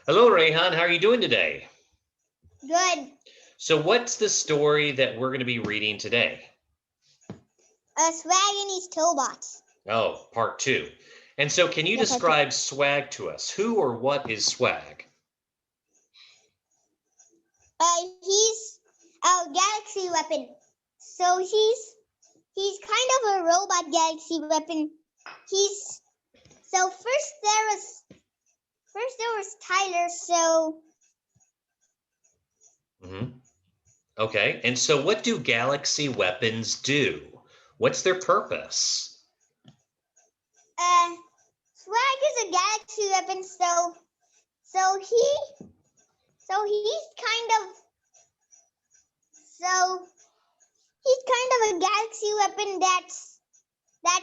Hello, Rehan. How are you doing today? Good. So what's the story that we're going to be reading today? Swag and his Tobots. Oh, part 2. And so can you Yeah, part 2. describe swag to us? Who or what is swag? He's a galaxy weapon. So he's kind of a robot galaxy weapon. He's so first there was Tyler. So Okay. And so what do galaxy weapons do? What's their purpose? Swag is a galaxy weapon. So he's kind of a galaxy weapon that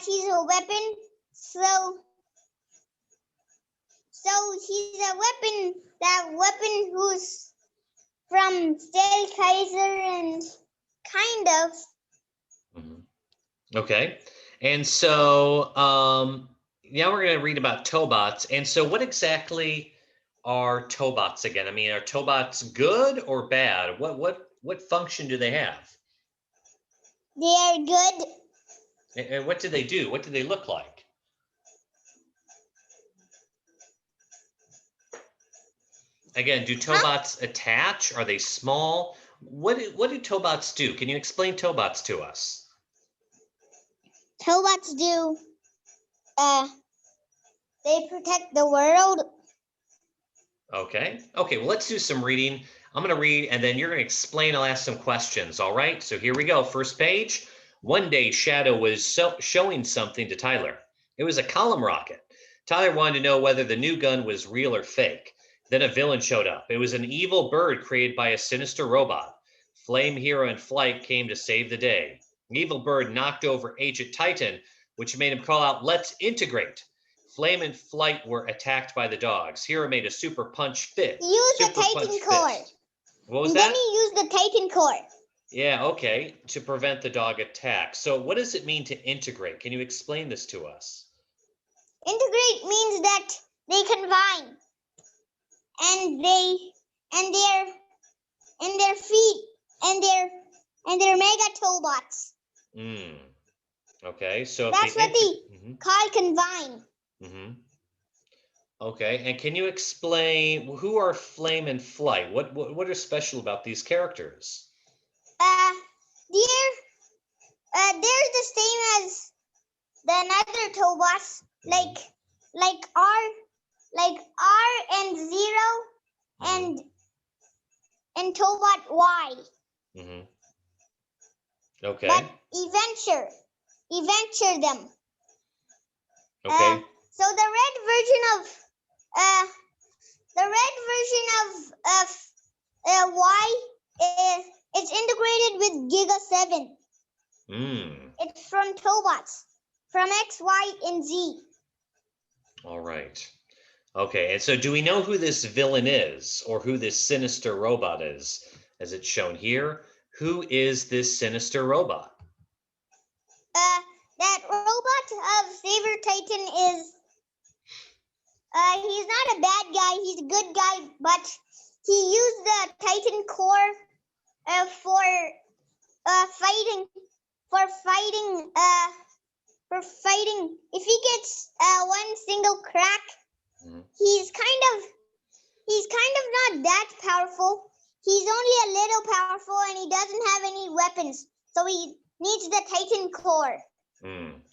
he's a weapon. So he's a weapon, that weapon who's from Steel Kaiser and kind of. Okay. And so now we're going to read about Tobots. And so what exactly are Tobots again? I mean, are Tobots good or bad? What function do they have? They are good. And what do they do? What do they look like? Again, do Tobots attach? Are they small? What do Tobots do? Can you explain Tobots to us? Tobots do. They protect the world. Okay. Okay, well, let's do some reading. I'm going to read, and then you're going to explain. I'll ask some questions, all right? So here we go. First page. One day, Shadow was showing something to Tyler. It was a column rocket. Tyler wanted to know whether the new gun was real or fake. Then a villain showed up. It was an evil bird created by a sinister robot. Flame Hero in flight came to save the day. The evil bird knocked over Agent Titan, which made him call out, "Let's integrate." Flame and Flight were attacked by the dogs. Hero made a super punch fit. Use the Titan core. What was and that? Then he used the Titan core. Yeah, okay, to prevent the dog attack. So what does it mean to integrate? Can you explain this to us? Integrate means that they combine, and their feet and their mega Tobots. Okay, so that's what they call combine. Okay, and can you explain who are Flame and Flight? What is special about these characters? They're the same as the another Tobots, like R and Zero and Tobot Y. Okay. But eventure them. Okay. So the red version of Y is integrated with Giga 7. It's from Tobots, from X, Y, and Z. All right. Okay, and so do we know who this villain is, or who this sinister robot is, as it's shown here? Who is this sinister robot? That robot of Saber Titan is, he's not a bad guy, he's a good guy, but he used the Titan core for fighting. If he gets one single crack, he's kind of not that powerful. He's only a little powerful, and he doesn't have any weapons, so he needs the Titan core.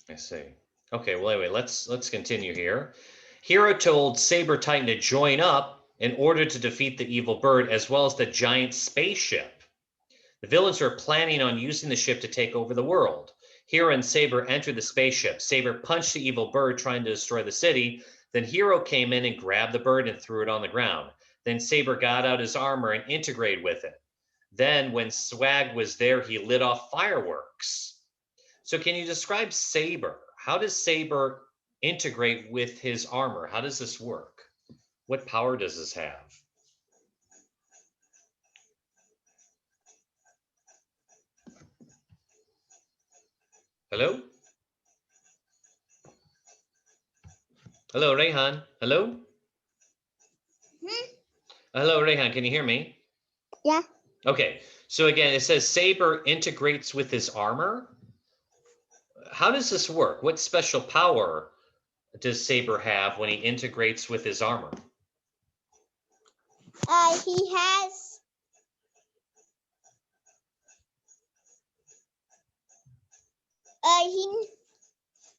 I see. Okay, well, anyway, let's continue here. Hero told Saber Titan to join up in order to defeat the evil bird as well as the giant spaceship. The villains are planning on using the ship to take over the world. Hero and Saber entered the spaceship. Saber punched the evil bird trying to destroy the city. Then Hero came in and grabbed the bird and threw it on the ground. Then Saber got out his armor and integrated with it. Then when Swag was there, he lit off fireworks. So can you describe Saber? How does Saber integrate with his armor? How does this work? What power does this have? Hello? Hello, Rehan. Hello? Hello, Rehan. Can you hear me? Yeah. Okay. So again, it says Saber integrates with his armor. How does this work? What special power does Saber have when he integrates with his armor? He has.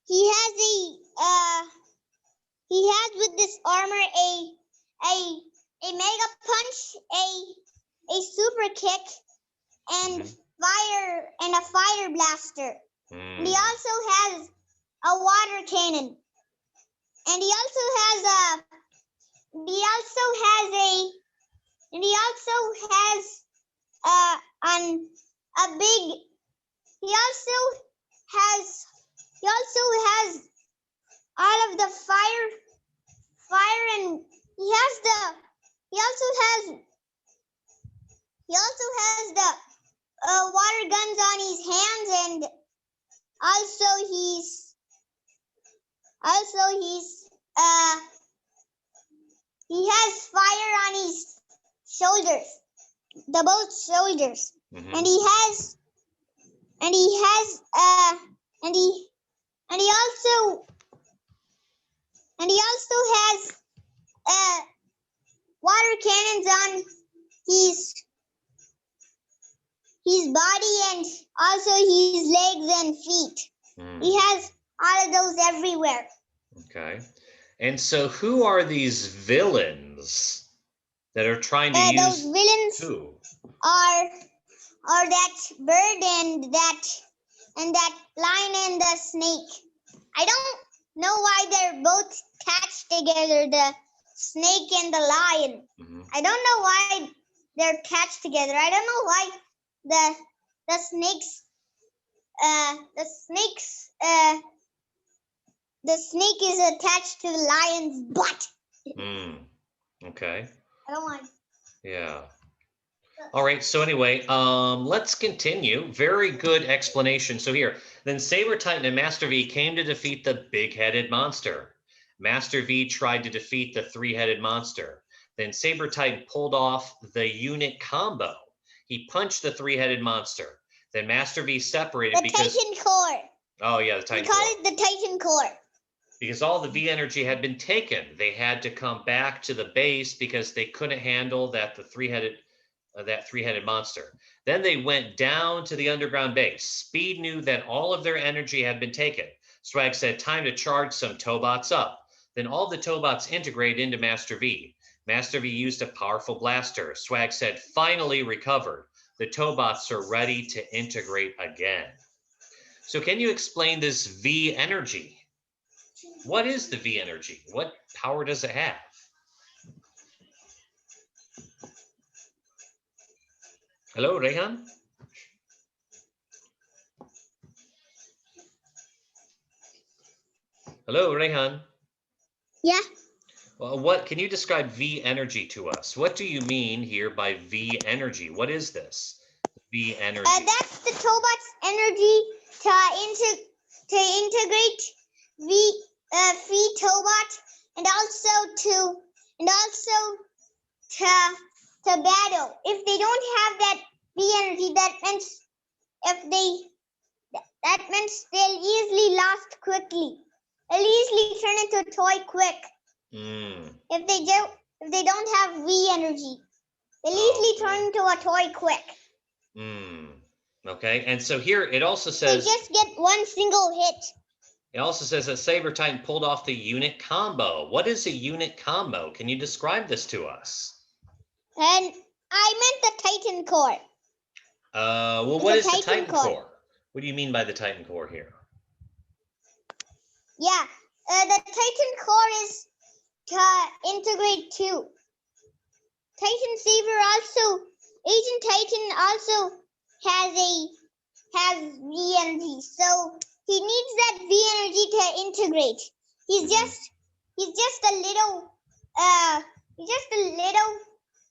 He has he has with this armor a mega punch, a super kick, and fire and a fire blaster. And he also has a water cannon. And he also has a he also has a and he also has a big he also has all of the fire, and he also has the water guns on his hands, and also he has fire on his shoulders, the both shoulders. And he has and he has and he also has water cannons on his body, and also his legs and feet. He has all of those everywhere. Okay. And so who are these villains that are trying to use? Those villains who? are that bird and that lion and the snake. I don't know why they're both attached together, the snake and the lion. I don't know why they're attached together. I don't know why the snake is attached to the lion's butt. Okay. I don't want. Yeah. All right. So anyway, let's continue. Very good explanation. So here, then Saber Titan and Master V came to defeat the big-headed monster. Master V tried to defeat the three-headed monster. Then Saber Titan pulled off the unit combo. He punched the three-headed monster. Then Master V separated the Titan core. Oh yeah, the Titan core. We call it the Titan core. Because all the V energy had been taken. They had to come back to the base because they couldn't handle that three-headed monster. Then they went down to the underground base. Speed knew that all of their energy had been taken. Swag said, time to charge some Tobots up. Then all the Tobots integrated into Master V. Master V used a powerful blaster. Swag said, finally recovered. The Tobots are ready to integrate again. So can you explain this V energy? What is the V energy? What power does it have? Hello, Rehan? Hello, Rehan? Yeah. Well, what can you describe V energy to us? What do you mean here by V energy? What is this? V energy. That's the Tobots energy to integrate V Tobot, and also to battle. If they don't have that V energy, that means they'll easily lost quickly. They'll easily turn into a toy quick. If they don't have V energy, they'll easily turn into a toy quick. Okay, and so here it also says they just get one single hit. It also says that Saber Titan pulled off the unit combo. What is a unit combo? Can you describe this to us? And I meant the Titan core. Well, what is the Titan core? What do you mean by the Titan core here? Yeah, the Titan core is to integrate two. Titan Saber also, Agent Titan also has V energy, so he needs that V energy to integrate. He's just a little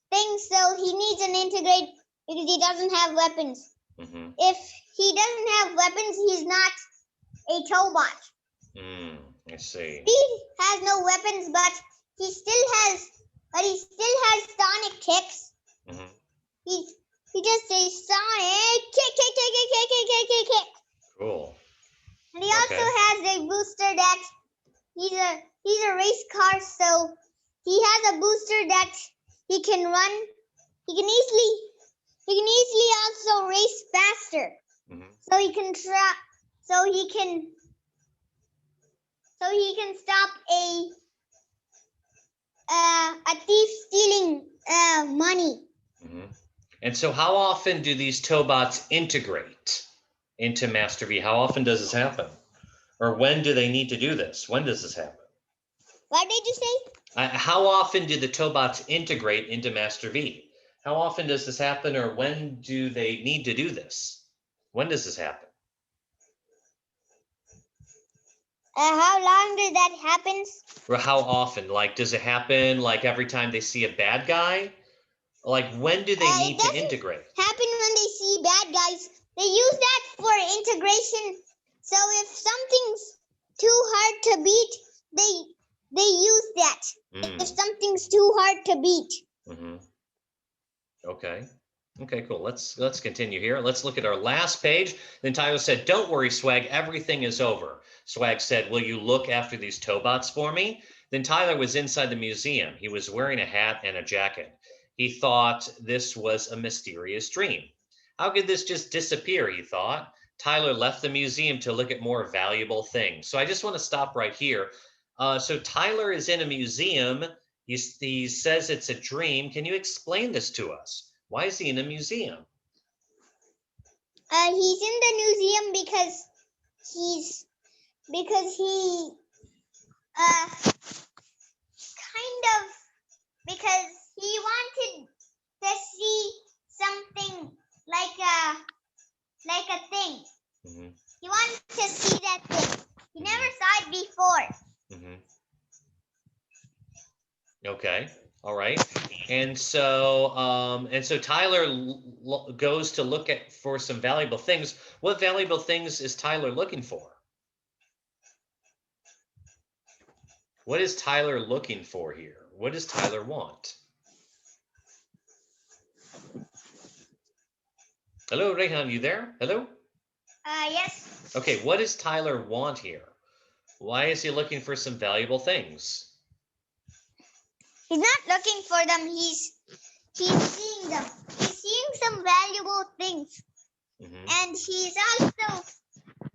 thing, so he needs an integrate because he doesn't have weapons. If he doesn't have weapons, he's not a Tobot. I see. Speed has no weapons, but he still has sonic kicks. He just says Sonic kick. Cool. And he also has a booster that he's a race car, so he has a booster that he can run. He can easily also race faster. So he can stop a thief stealing money. And so how often do these Tobots integrate into Master V? How often does this happen? Or when do they need to do this? When does this happen? What did you say? How often do the Tobots integrate into Master V? How often does this happen, or when do they need to do this? When does this happen? How long does that happen? Or how often? Like, does it happen like every time they see a bad guy? Like, when do they need to integrate? Happen when they see bad guys. They use that for integration. So if something's too hard to beat, they use that. If something's too hard to beat. Okay, cool. Let's continue here. Let's look at our last page. Then Tyler said, "Don't worry, Swag. Everything is over." Swag said, "Will you look after these Tobots for me?" Then Tyler was inside the museum. He was wearing a hat and a jacket. He thought this was a mysterious dream. How could this just disappear, he thought. Tyler left the museum to look at more valuable things. So I just want to stop right here. So Tyler is in a museum. He says it's a dream. Can you explain this to us? Why is he in a museum? He's in the museum because he wanted to see something like a thing. He wanted to see that thing. He never saw it before. Okay. All right. And so Tyler goes to look for some valuable things. What valuable things is Tyler looking for? What is Tyler looking for here? What does Tyler want? Hello, Rehan, you there? Hello? Yes. Okay, what does Tyler want here? Why is he looking for some valuable things? He's not looking for them. He's seeing them. He's seeing some valuable things. And he's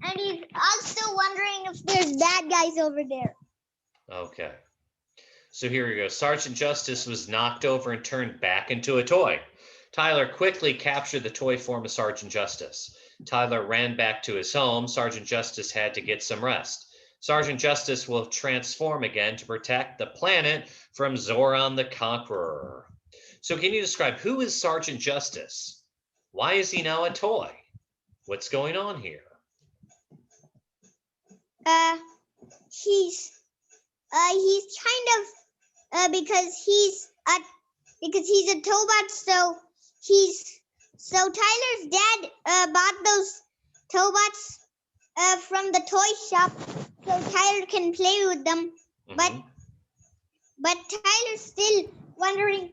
also wondering if there's bad guys over there. Okay. So here we go. Sergeant Justice was knocked over and turned back into a toy. Tyler quickly captured the toy form of Sergeant Justice. Tyler ran back to his home. Sergeant Justice had to get some rest. Sergeant Justice will transform again to protect the planet from Zoran the Conqueror. So can you describe who is Sergeant Justice? Why is he now a toy? What's going on here? He's kind of because he's a Tobot, so Tyler's dad bought those Tobots from the toy shop so Tyler can play with them. But Tyler's still wondering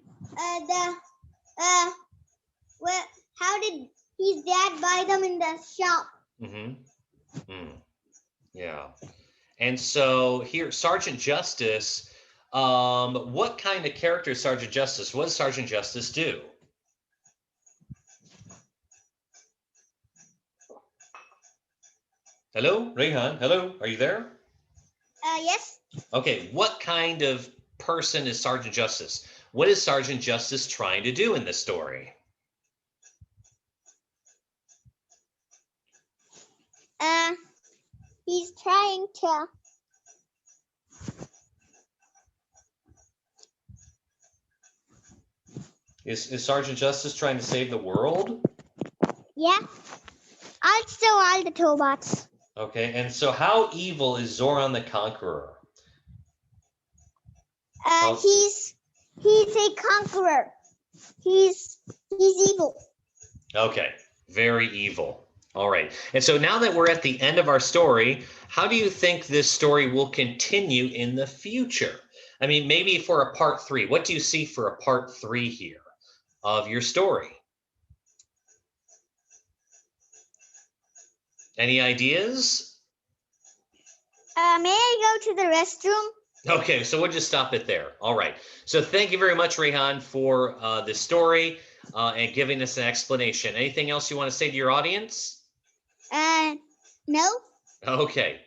how did his dad buy them in the shop? Yeah. And so here, Sergeant Justice, what kind of character is Sergeant Justice? What does Sergeant Justice do? Hello, Rehan. Hello, are you there? Yes. Okay, what kind of person is Sergeant Justice? What is Sergeant Justice trying to do in this story? He's trying to. Is Sergeant Justice trying to save the world? Yeah. Also all the Tobots. Okay, and so how evil is Zoran the Conqueror? He's a conqueror. He's evil. Okay, very evil. All right. And so now that we're at the end of our story, how do you think this story will continue in the future? I mean, maybe for a part 3. What do you see for a part 3 here? of your story? Any ideas? May I go to the restroom? Okay, so we'll just stop it there. All right. So thank you very much, Rehan, for the story and giving us an explanation. Anything else you want to say to your audience? No. Okay.